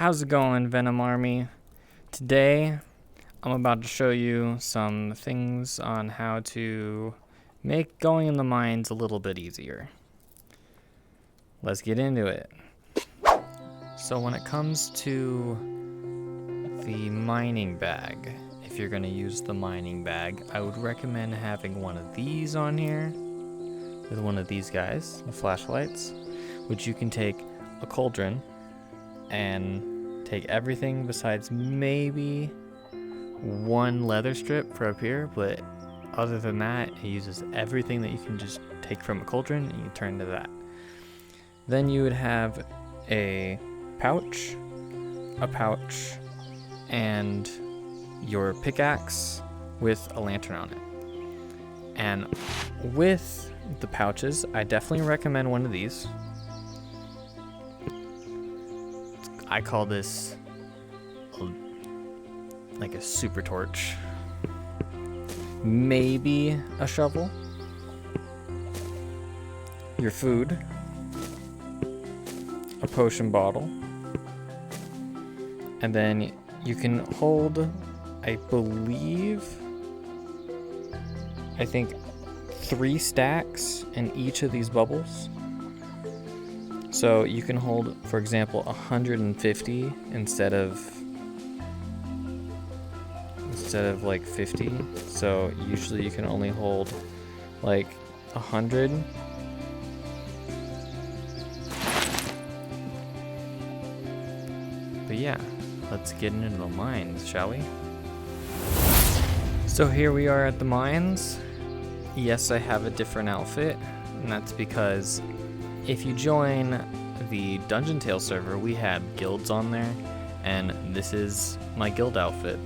How's it going, Venom Army? Today, I'm about to show you some things on how to make going in the mines a little bit easier. Let's get into it. So when it comes to the mining bag, if you're going to use the mining bag, I would recommend having one of these on here with one of these guys, the flashlights, which you can take a cauldron and take everything besides maybe one leather strip for up here, but other than that, it uses everything that you can just take from a cauldron and you turn to that. Then you would have a pouch, and your pickaxe with a lantern on it. And with the pouches, I definitely recommend one of these. I call this like a super torch. Maybe a shovel. Your food. A potion bottle. And then you can hold, I think 3 stacks in each of these bubbles. So you can hold, for example, 150 instead of like 50. So usually you can only hold like 100. But yeah, let's get into the mines, shall we? So here we are at the mines. Yes, I have a different outfit, and that's because if you join the Dungeon Tale server, we have guilds on there, and this is my guild outfit.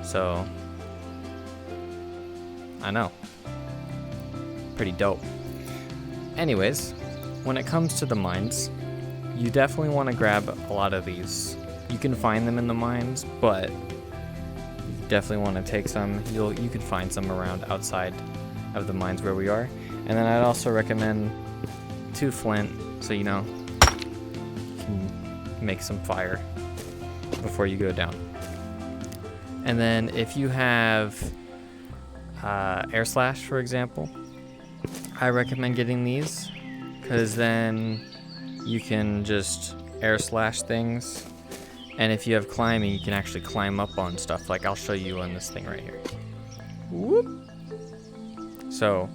So, I know. Pretty dope. Anyways, when it comes to the mines, you definitely want to grab a lot of these. You can find them in the mines, but you definitely want to take some. You can find some around outside of the mines where we are. And then I'd also recommend 2 flint, so you know, you can make some fire before you go down. And then if you have air slash, for example, I recommend getting these, because then you can just air slash things. And if you have climbing, you can actually climb up on stuff. Like I'll show you on this thing right here. Whoop. So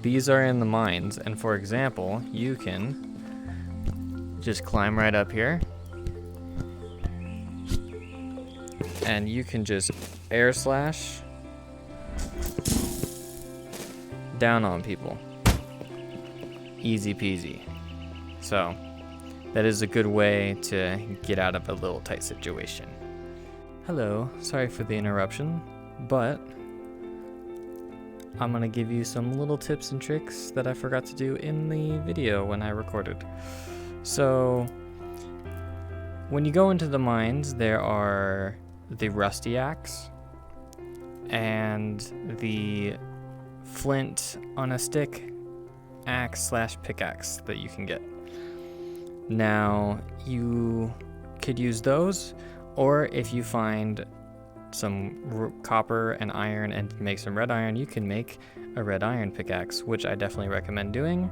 these are in the mines, and for example, you can just climb right up here, and you can just air slash down on people. Easy peasy. So that is a good way to get out of a little tight situation. Hello, sorry for the interruption, but I'm gonna give you some little tips and tricks that I forgot to do in the video when I recorded. So when you go into the mines, there are the rusty axe and the flint on a stick axe / pickaxe that you can get. Now you could use those, or if you find some copper and iron and make some red iron, you can make a red iron pickaxe, which I definitely recommend doing.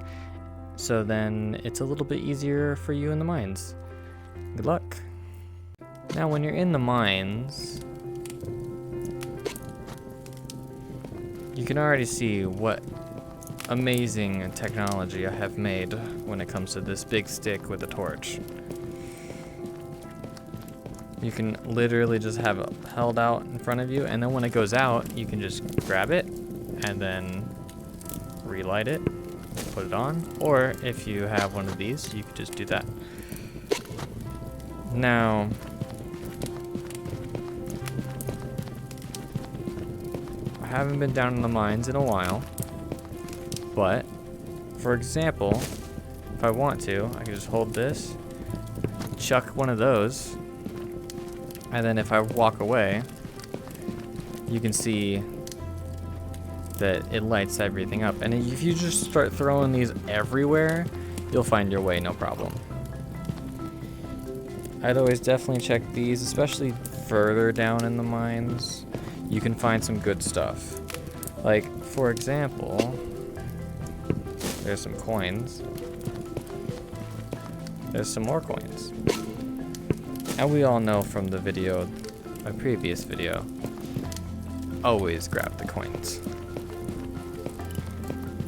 So then it's a little bit easier for you in the mines. Good luck. Now when you're in the mines, you can already see what amazing technology I have made when it comes to this big stick with a torch. You can literally just have it held out in front of you, and then when it goes out, you can just grab it and then relight it, put it on, or if you have one of these, you could just do that. Now, I haven't been down in the mines in a while, but for example, if I want to, I can just hold this, chuck one of those, and then if I walk away, you can see that it lights everything up. And if you just start throwing these everywhere, you'll find your way, no problem. I'd always definitely check these, especially further down in the mines. You can find some good stuff. Like, for example, there's some coins. There's some more coins. And we all know from the video, my previous video, always grab the coins.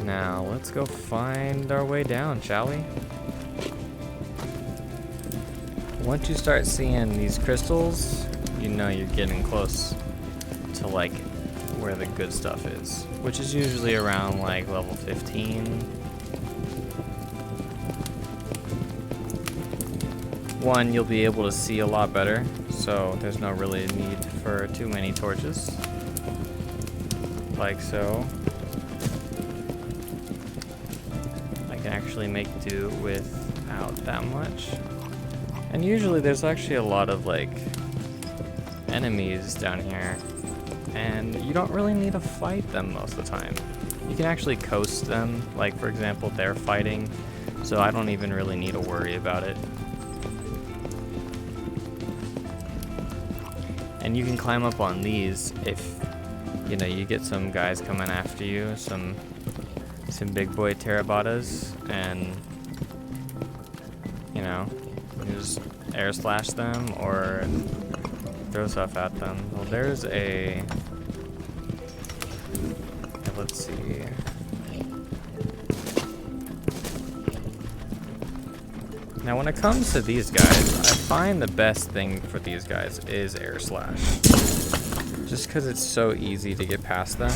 Now, let's go find our way down, shall we? Once you start seeing these crystals, you know you're getting close to like where the good stuff is, which is usually around like level 15. One, you'll be able to see a lot better, so there's no really need for too many torches. Like so. I can actually make do without that much. And usually there's actually a lot of like enemies down here, and you don't really need to fight them most of the time. You can actually coast them, like for example they're fighting, so I don't even really need to worry about it. And you can climb up on these if you know you get some guys coming after you, some big boy Terabottas, and you know, you just air slash them or throw stuff at them. Well, there's a, let's see. Now when it comes to these guys, I find the best thing for these guys is air slash. Just because it's so easy to get past them.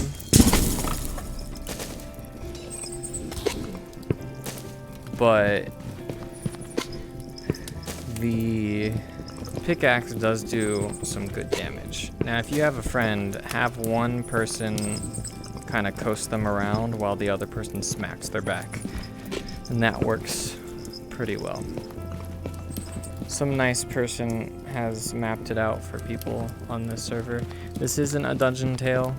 But the pickaxe does do some good damage. Now if you have a friend, have one person kind of coast them around while the other person smacks their back. And that works pretty well. Some nice person has mapped it out for people on this server. This isn't a dungeon tale.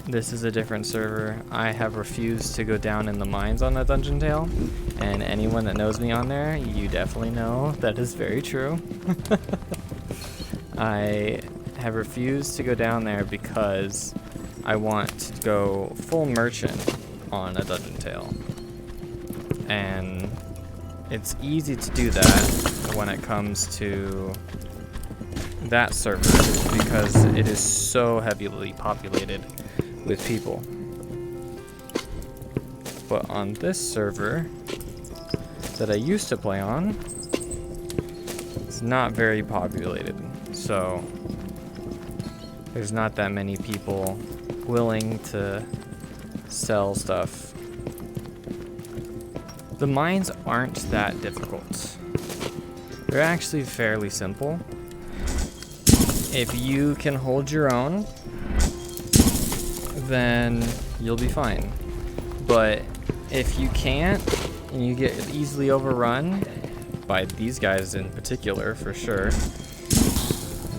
This is a different server. I have refused to go down in the mines on a dungeon tale, and anyone that knows me on there, you definitely know that is very true. I have refused to go down there because I want to go full merchant on a dungeon tale. And it's easy to do that when it comes to that server because it is so heavily populated with people. But on this server that I used to play on, it's not very populated, so there's not that many people willing to sell stuff. The mines aren't that difficult. They're actually fairly simple. If you can hold your own, then you'll be fine. But if you can't, and you get easily overrun by these guys in particular, for sure,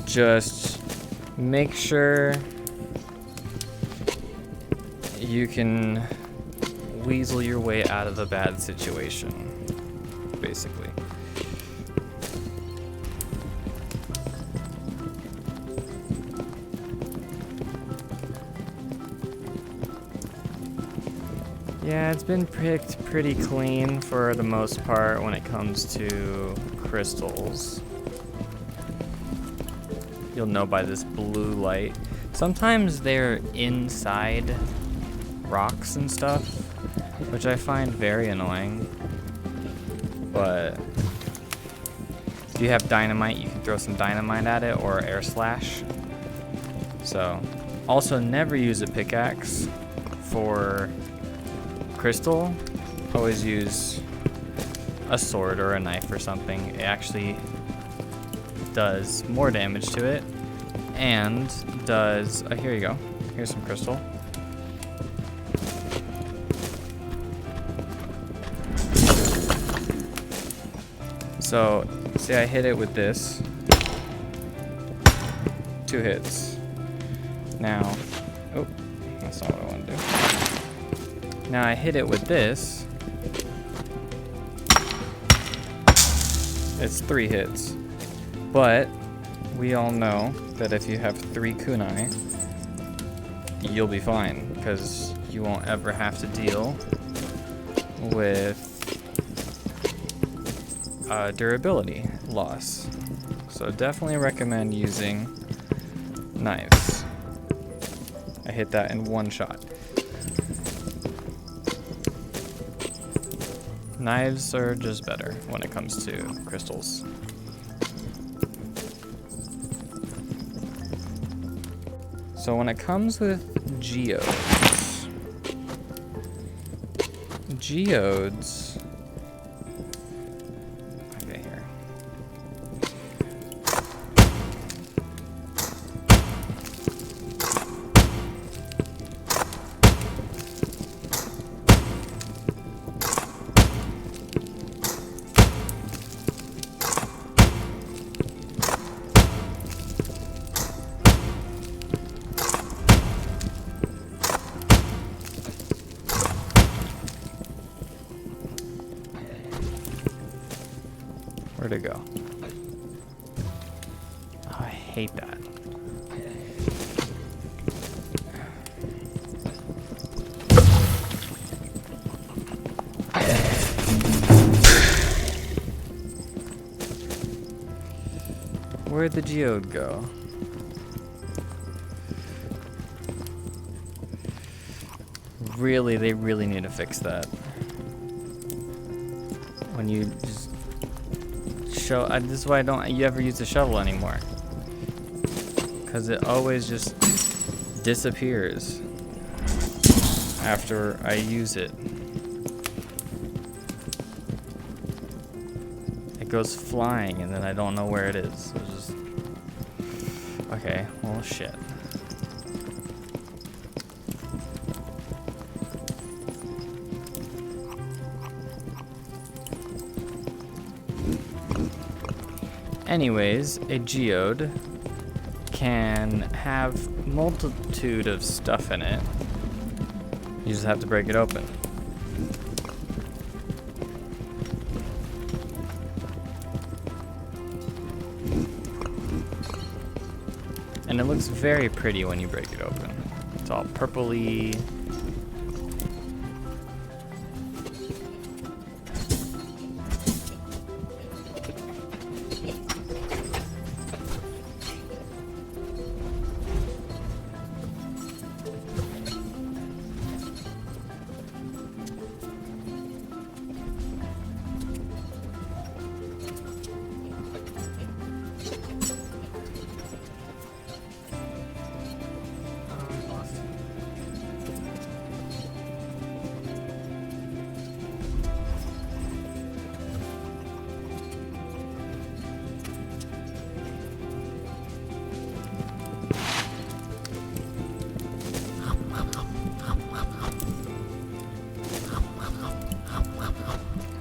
just make sure you can weasel your way out of a bad situation, basically. Yeah, it's been picked pretty clean for the most part when it comes to crystals. You'll know by this blue light. Sometimes they're inside rocks and stuff, which I find very annoying. But if you have dynamite, you can throw some dynamite at it or air slash. So, also never use a pickaxe for crystal. Always use a sword or a knife or something. It actually does more damage to it and does, here you go. Here's some crystal. So, see, I hit it with this. 2 hits. Now, oh, that's not what I want to do. Now I hit it with this. It's 3 hits. But we all know that if you have 3 kunai, you'll be fine, because you won't ever have to deal with durability loss. So definitely recommend using knives. I hit that in 1 shot. Knives are just better when it comes to crystals. So when it comes with geodes, okay, here. Where'd it go? Oh, I hate that. Where'd the geode go? Really, they really need to fix that. When you just this is why you ever use the shovel anymore, because it always just disappears after I use it. It goes flying and then I don't know where it is. So it's just okay. Well, shit. Anyways, a geode can have multitude of stuff in it. You just have to break it open. And it looks very pretty when you break it open. It's all purpley.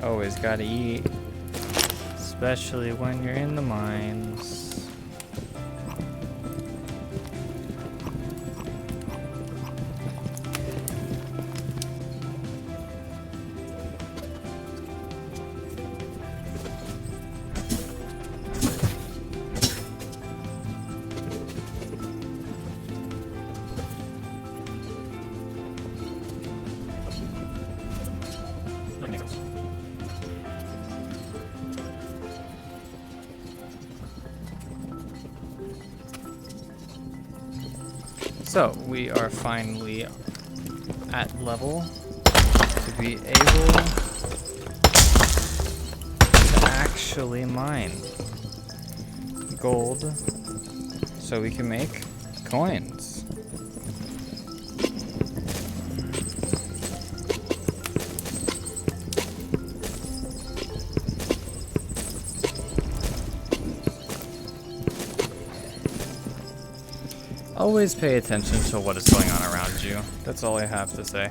Always gotta eat, especially when you're in the mines. So we are finally at level to be able to actually mine gold so we can make coins. Always pay attention to what is going on around you. That's all I have to say.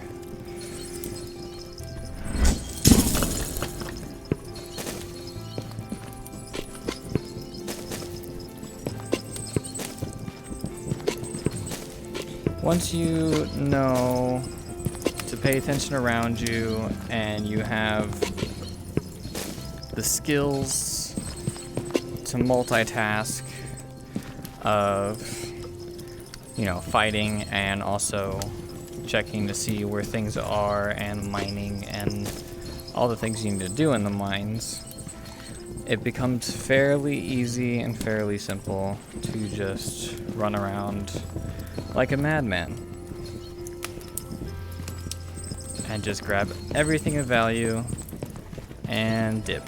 Once you know to pay attention around you and you have the skills to multitask of, you know, fighting and also checking to see where things are and mining and all the things you need to do in the mines, it becomes fairly easy and fairly simple to just run around like a madman and just grab everything of value and dip.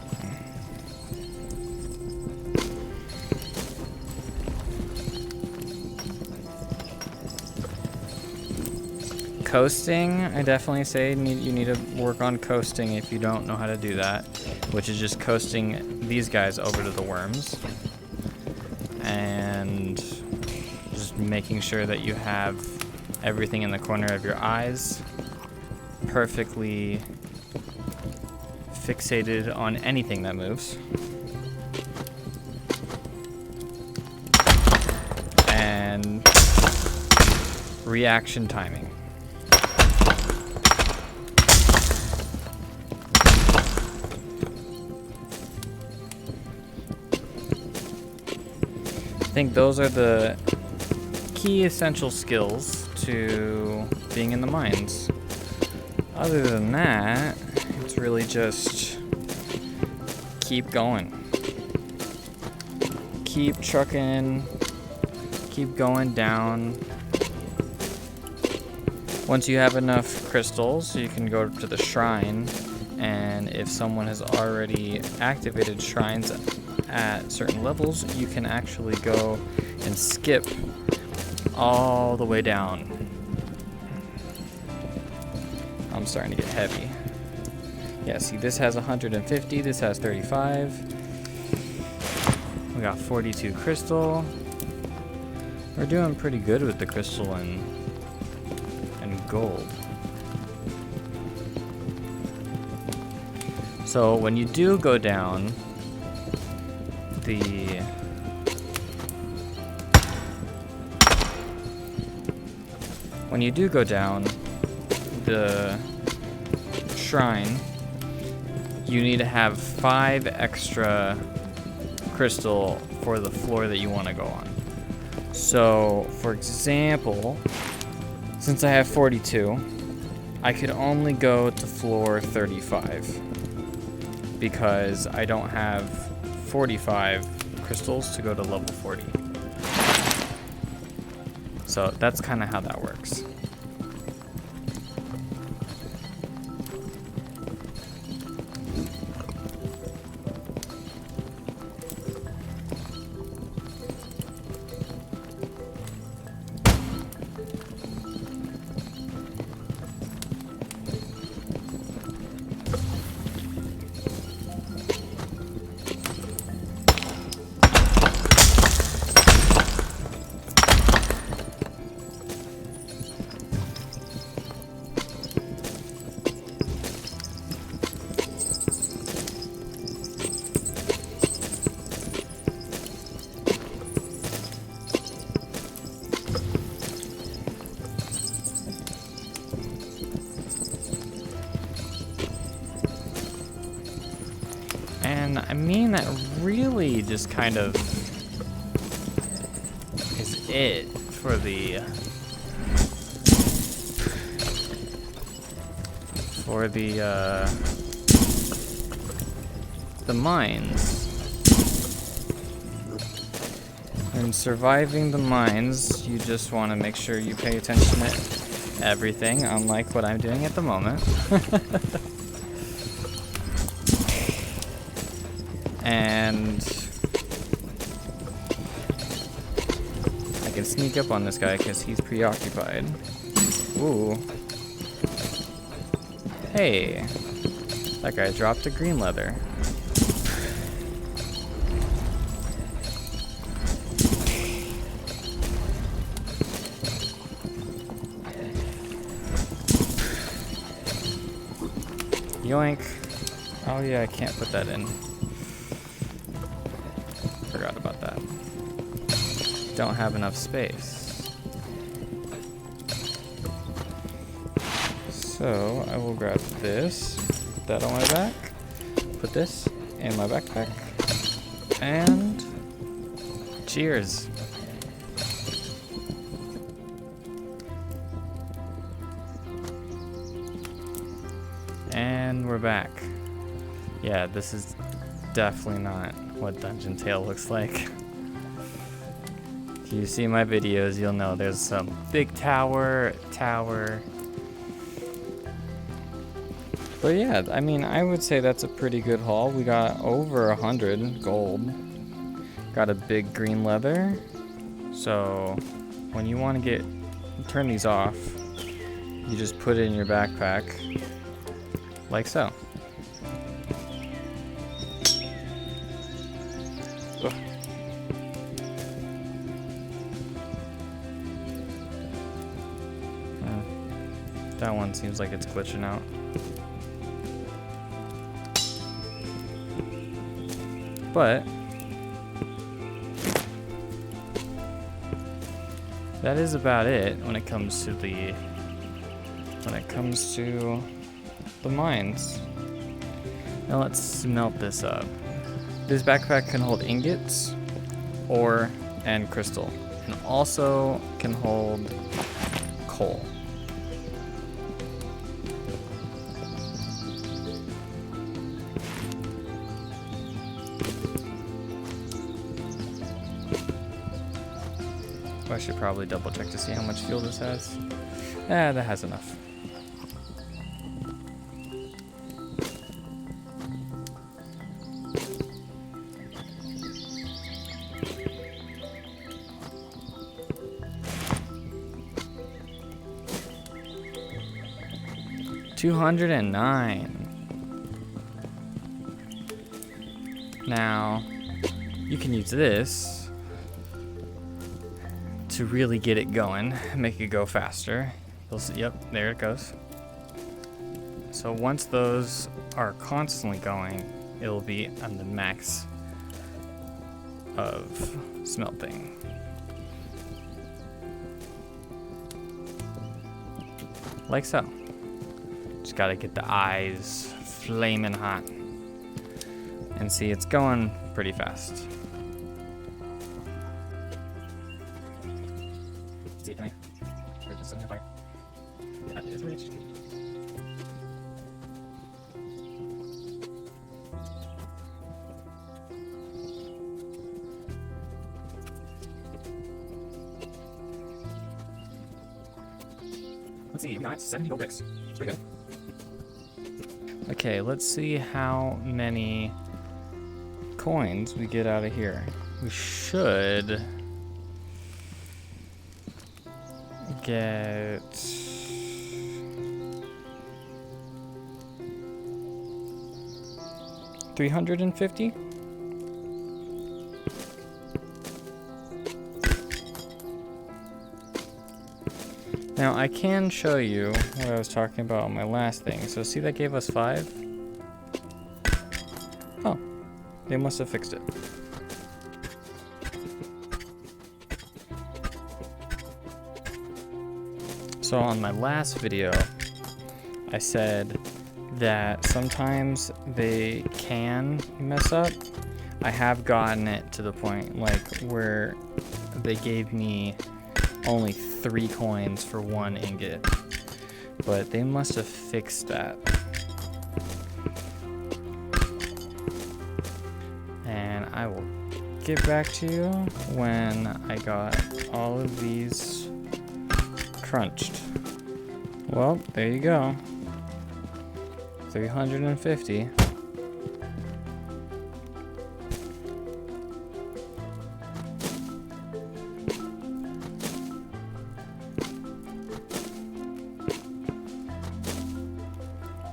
Coasting, I definitely say you need to work on coasting if you don't know how to do that, which is just coasting these guys over to the worms and just making sure that you have everything in the corner of your eyes perfectly fixated on anything that moves. And reaction timing. I think those are the key essential skills to being in the mines. Other than that, it's really just keep going. Keep trucking, keep going down. Once you have enough crystals, you can go to the shrine, and if someone has already activated shrines at certain levels, you can actually go and skip all the way down. I'm starting to get heavy. Yeah, see, this has 150, this has 35. We got 42 crystal. We're doing pretty good with the crystal and gold. So when you do go down the shrine, you need to have 5 extra crystal for the floor that you want to go on. So, for example, since I have 42, I could only go to floor 35 because I don't have 45 crystals to go to level 40. So that's kind of how that works. And I mean, that really just kind of is it for the mines. And surviving the mines, you just want to make sure you pay attention to everything, unlike what I'm doing at the moment. And I can sneak up on this guy because he's preoccupied. Ooh. Hey, that guy dropped a green leather. Yoink. Oh yeah, I can't put that in. Forgot about that. Don't have enough space. So I will grab this, put that on my back, put this in my backpack, and Cheers. And we're back. Yeah, this is definitely not what Dungeon Tale looks like. If you see my videos, you'll know there's some big tower. But yeah, I mean, I would say that's a pretty good haul. We got over 100 gold. Got a big green leather. So when you want to turn these off, you just put it in your backpack like so. Ugh. That one seems like it's glitching out. But that is about it when it comes to the mines. Now let's smelt this up. This backpack can hold ingots, ore, and crystal, and also can hold coal. I should probably double check to see how much fuel this has. That has enough. $209. Now, you can use this to really get it going, make it go faster. You'll see, yep, there it goes. So once those are constantly going, it'll be on the max of smelting. Like so. Just gotta get the eyes flaming hot. And see, it's going pretty fast. See, can I? Or just fire? Yeah, it's really interesting. Let's see, we got 70 gold bricks. It's pretty good. Okay, let's see how many coins we get out of here. We should get 350. Now I can show you what I was talking about on my last thing. So see, that gave us 5. Oh, they must have fixed it. So on my last video, I said that sometimes they can mess up. I have gotten it to the point like where they gave me only 3 coins for 1 ingot, but they must have fixed that. And I will get back to you when I got all of these crunched. Well, there you go. 350.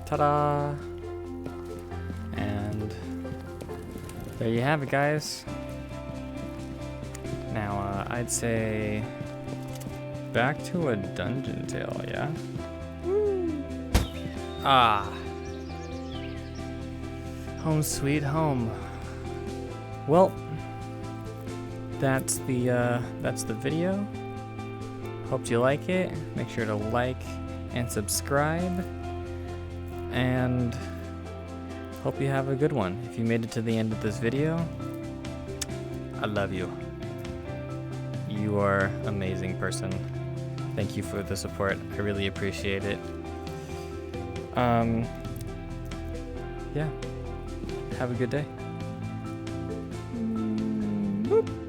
Ta-da! And there you have it, guys. Now, I'd say back to a dungeon tale, yeah? Woo. Ah! Home sweet home. Well, that's the video. Hope you like it. Make sure to like and subscribe. And hope you have a good one. If you made it to the end of this video, I love you. You are amazing person. Thank you for the support. I really appreciate it. Yeah. Have a good day. Boop.